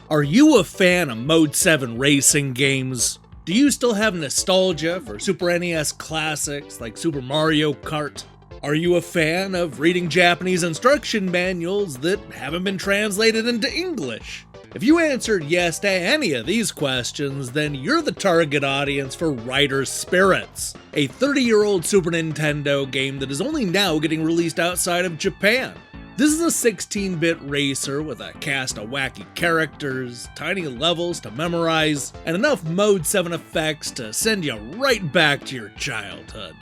Are you a fan of Mode 7 racing games? Do you still have nostalgia for Super NES classics like Super Mario Kart? Are you a fan of reading Japanese instruction manuals that haven't been translated into English? If you answered yes to any of these questions, then you're the target audience for Riders Spirits, a 30-year-old Super Nintendo game that is only now getting released outside of Japan. This is a 16-bit racer with a cast of wacky characters, tiny levels to memorize, and enough Mode 7 effects to send you right back to your childhood.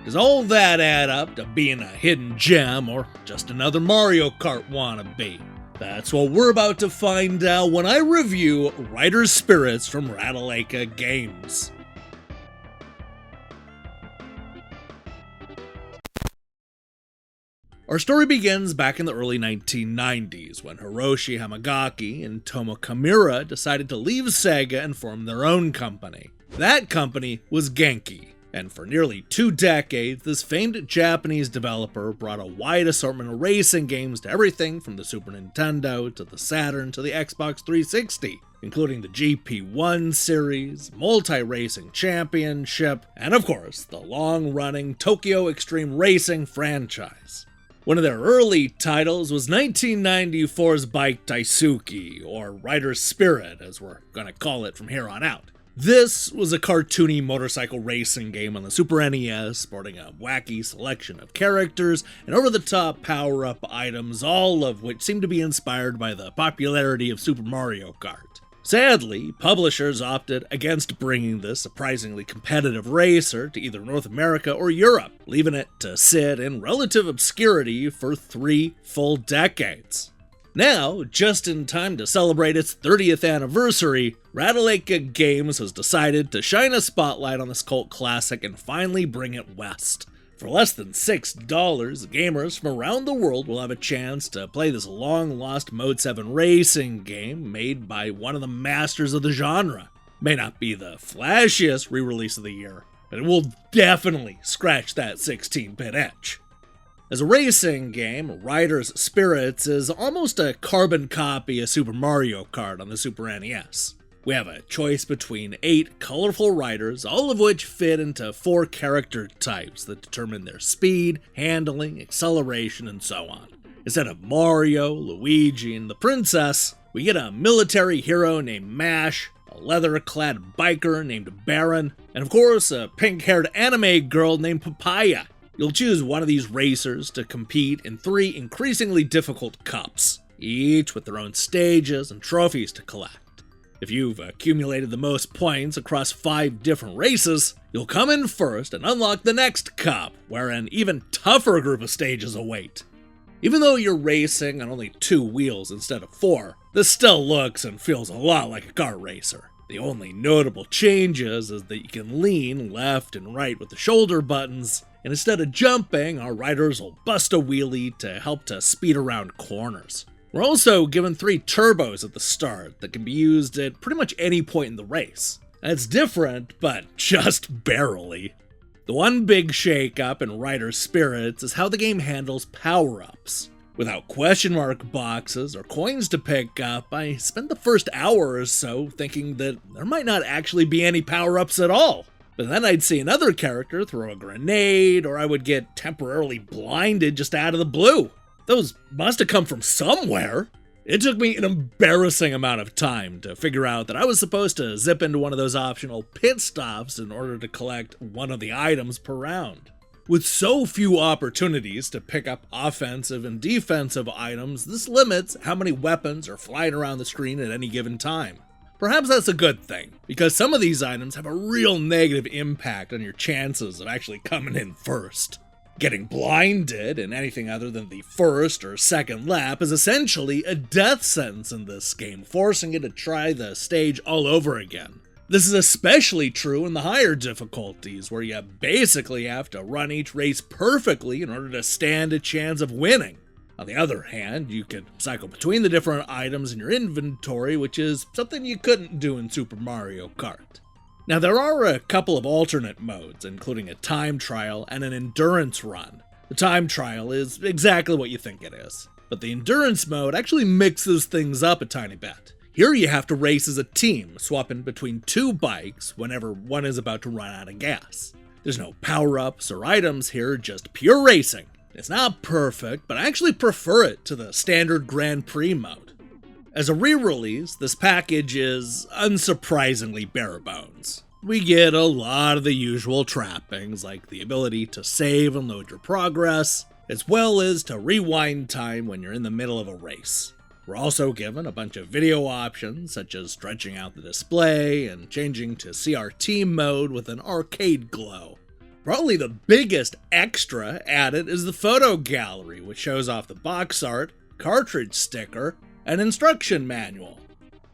Does all that add up to being a hidden gem or just another Mario Kart wannabe? That's what we're about to find out when I review Riders Spirits from Ratalaika Games. Our story begins back in the early 1990s when Hiroshi Hamagaki and Tomo Kamura decided to leave Sega and form their own company. That company was Genki, and for nearly 2 decades, this famed Japanese developer brought a wide assortment of racing games to everything from the Super Nintendo to the Saturn to the Xbox 360, including the GP1 series, Multi-Racing Championship, and of course, the long-running Tokyo Extreme Racing franchise. One of their early titles was 1994's Bike Daisuki, or Riders Spirit, as we're going to call it from here on out. This was a cartoony motorcycle racing game on the Super NES, sporting a wacky selection of characters and over-the-top power-up items, all of which seemed to be inspired by the popularity of Super Mario Kart. Sadly, publishers opted against bringing this surprisingly competitive racer to either North America or Europe, leaving it to sit in relative obscurity for 3 full decades. Now, just in time to celebrate its 30th anniversary, Ratalaika Games has decided to shine a spotlight on this cult classic and finally bring it west. For less than $6, gamers from around the world will have a chance to play this long-lost Mode 7 racing game made by one of the masters of the genre. May not be the flashiest re-release of the year, but it will definitely scratch that 16-bit itch. As a racing game, Riders Spirits is almost a carbon copy of Super Mario Kart on the Super NES. We have a choice between 8 colorful riders, all of which fit into 4 character types that determine their speed, handling, acceleration, and so on. Instead of Mario, Luigi, and the princess, we get a military hero named Mash, a leather-clad biker named Baron, and of course a pink-haired anime girl named Papaya. You'll choose one of these racers to compete in 3 increasingly difficult cups, each with their own stages and trophies to collect. If you've accumulated the most points across 5 different races, you'll come in first and unlock the next cup, where an even tougher group of stages await. Even though you're racing on only 2 wheels instead of 4, this still looks and feels a lot like a kart racer. The only notable changes is that you can lean left and right with the shoulder buttons, and instead of jumping, our riders will bust a wheelie to help to speed around corners. We're also given 3 turbos at the start that can be used at pretty much any point in the race. And it's different, but just barely. The one big shake-up in Riders Spirits is how the game handles power-ups. Without question mark boxes or coins to pick up, I spent the first hour or so thinking that there might not actually be any power-ups at all. But then I'd see another character throw a grenade, or I would get temporarily blinded just out of the blue. Those must have come from somewhere. It took me an embarrassing amount of time to figure out that I was supposed to zip into one of those optional pit stops in order to collect one of the items per round. With so few opportunities to pick up offensive and defensive items, this limits how many weapons are flying around the screen at any given time. Perhaps that's a good thing, because some of these items have a real negative impact on your chances of actually coming in first. Getting blinded in anything other than the first or second lap is essentially a death sentence in this game, forcing you to try the stage all over again. This is especially true in the higher difficulties, where you basically have to run each race perfectly in order to stand a chance of winning. On the other hand, you can cycle between the different items in your inventory, which is something you couldn't do in Super Mario Kart. Now, there are a couple of alternate modes, including a time trial and an endurance run. The time trial is exactly what you think it is, but the endurance mode actually mixes things up a tiny bit. Here you have to race as a team, swapping between two bikes whenever one is about to run out of gas. There's no power-ups or items here, just pure racing. It's not perfect, but I actually prefer it to the standard Grand Prix mode. As a re-release, this package is unsurprisingly bare bones. We get a lot of the usual trappings, like the ability to save and load your progress, as well as to rewind time when you're in the middle of a race. We're also given a bunch of video options, such as stretching out the display and changing to CRT mode with an arcade glow. Probably the biggest extra added is the photo gallery, which shows off the box art, cartridge sticker, and instruction manual.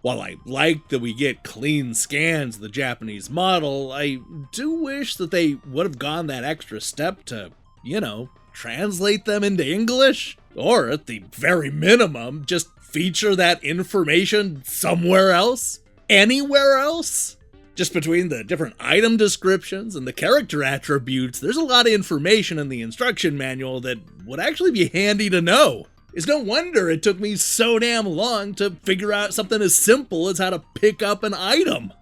While I like that we get clean scans of the Japanese model, I do wish that they would have gone that extra step to, translate them into English. Or at the very minimum, just feature that information somewhere else? Anywhere else? Just between the different item descriptions and the character attributes, there's a lot of information in the instruction manual that would actually be handy to know. It's no wonder it took me so damn long to figure out something as simple as how to pick up an item.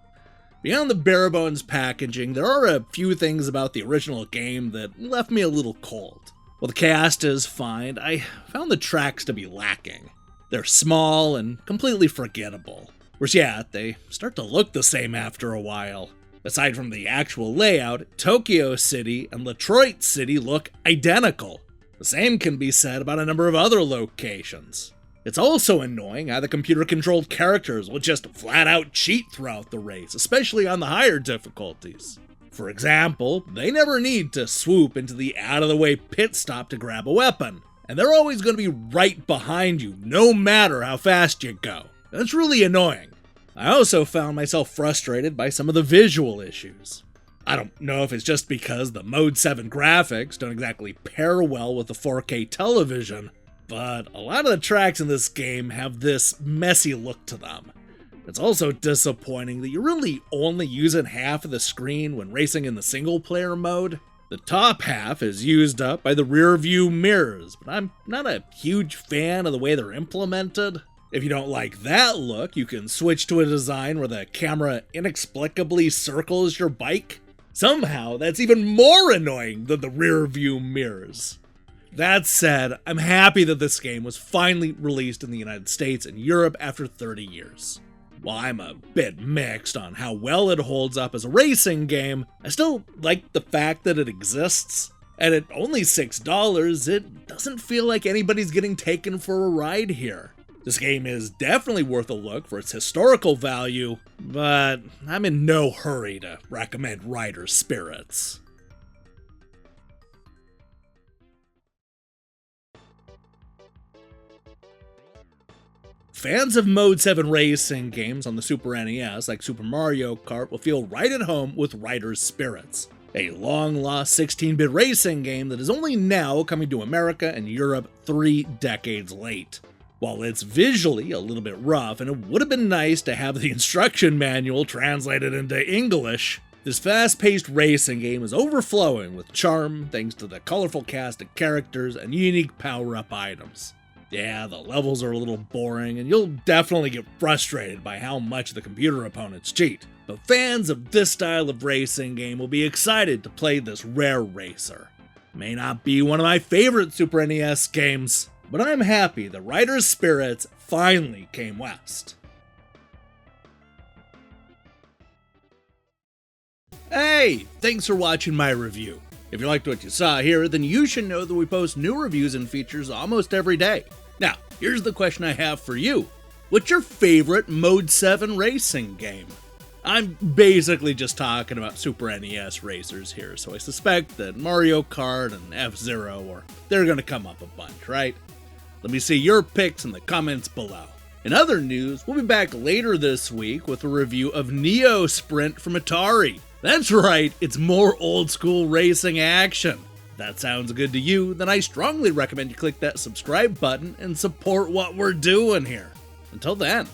Beyond the bare bones packaging, there are a few things about the original game that left me a little cold. While the cast is fine, I found the tracks to be lacking. They're small and completely forgettable. Whereas yet, they start to look the same after a while. Aside from the actual layout, Tokyo City and Detroit City look identical. The same can be said about a number of other locations. It's also annoying how the computer-controlled characters will just flat-out cheat throughout the race, especially on the higher difficulties. For example, they never need to swoop into the out-of-the-way pit stop to grab a weapon, and they're always going to be right behind you, no matter how fast you go. That's really annoying. I also found myself frustrated by some of the visual issues. I don't know if it's just because the Mode 7 graphics don't exactly pair well with the 4K television, but a lot of the tracks in this game have this messy look to them. It's also disappointing that you're really only using half of the screen when racing in the single-player mode. The top half is used up by the rear-view mirrors, but I'm not a huge fan of the way they're implemented. If you don't like that look, you can switch to a design where the camera inexplicably circles your bike. Somehow, that's even more annoying than the rear-view mirrors. That said, I'm happy that this game was finally released in the United States and Europe after 30 years. While I'm a bit mixed on how well it holds up as a racing game, I still like the fact that it exists. And at only $6, it doesn't feel like anybody's getting taken for a ride here. This game is definitely worth a look for its historical value, but I'm in no hurry to recommend Rider Spirits. Fans of Mode 7 racing games on the Super NES, like Super Mario Kart, will feel right at home with Rider Spirits, a long-lost 16-bit racing game that is only now coming to America and Europe 3 decades late. While it's visually a little bit rough, and it would have been nice to have the instruction manual translated into English, this fast-paced racing game is overflowing with charm thanks to the colorful cast of characters and unique power-up items. Yeah, the levels are a little boring, and you'll definitely get frustrated by how much the computer opponents cheat. But fans of this style of racing game will be excited to play this rare racer. It may not be one of my favorite Super NES games, but I'm happy that Rider Spirits finally came west. Hey, thanks for watching my review. If you liked what you saw here, then you should know that we post new reviews and features almost every day. Now, here's the question I have for you. What's your favorite Mode 7 racing game? I'm basically just talking about Super NES racers here, so I suspect that Mario Kart and F-Zero, they're gonna come up a bunch, right? Let me see your picks in the comments below. In other news, we'll be back later this week with a review of Neo Sprint from Atari. That's right, it's more old school racing action. If that sounds good to you, then I strongly recommend you click that subscribe button and support what we're doing here. Until then.